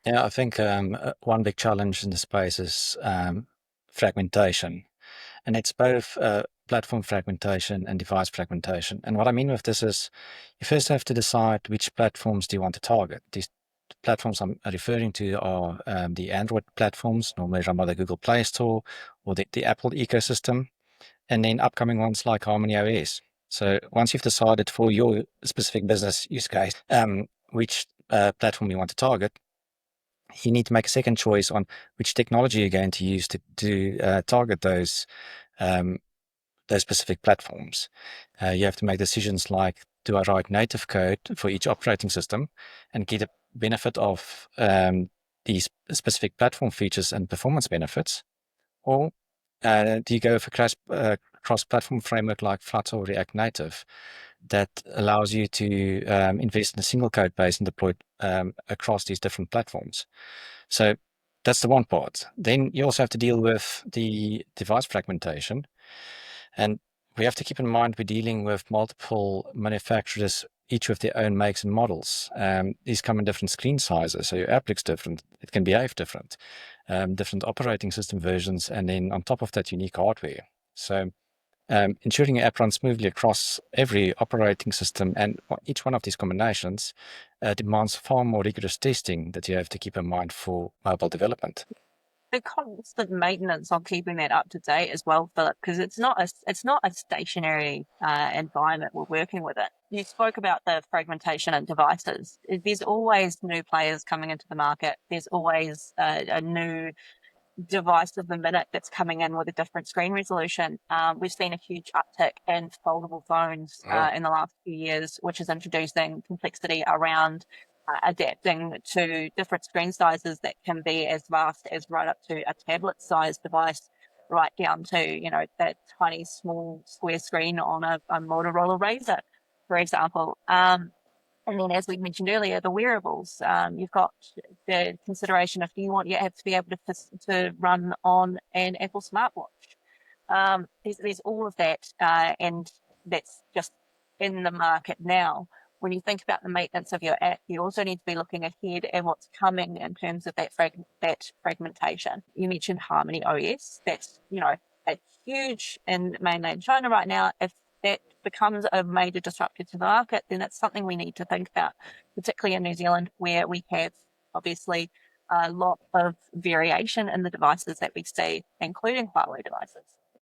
Yeah, I think one big challenge in the space is fragmentation, and it's both platform fragmentation and device fragmentation. And what I mean with this is you first have to decide which platforms do you want to target. These platforms I'm referring to are the Android platforms, normally run by the Google Play Store or the Apple ecosystem, and then upcoming ones like Harmony OS. So once you've decided for your specific business use case which platform you want to target, you need to make a second choice on which technology you're going to use to target those specific platforms. You have to make decisions like, do I write native code for each operating system and get a benefit of these specific platform features and performance benefits, or do you go for cross-platform framework like Flutter or React Native that allows you to invest in a single code base and deploy it across these different platforms? So that's the one part. Then you also have to deal with the device fragmentation. And we have to keep in mind we're dealing with multiple manufacturers, each with their own makes and models. These come in different screen sizes, so your app looks different. It can behave different, different operating system versions, and then on top of that, unique hardware. So ensuring your app runs smoothly across every operating system and each one of these combinations demands far more rigorous testing that you have to keep in mind for mobile development. The constant maintenance on keeping that up to date as well, Philip, because it's not a stationary environment we're working with it. You spoke about the fragmentation in devices. There's always new players coming into the market. There's always a new device of the minute that's coming in with a different screen resolution. We've seen a huge uptick in foldable phones in the last few years, which is introducing complexity around adapting to different screen sizes that can be as vast as right up to a tablet sized device, right down to, that tiny small square screen on a Motorola Razr, for example. And then, as we mentioned earlier, the wearables. You've got the consideration of you have to be able to run on an Apple smartwatch. There's all of that, and that's just in the market now. When you think about the maintenance of your app, you also need to be looking ahead at what's coming in terms of that fragmentation. You mentioned Harmony OS. That's a huge in mainland China right now. If that becomes a major disruptor to the market, then it's something we need to think about, particularly in New Zealand, where we have obviously a lot of variation in the devices that we see, including Huawei devices.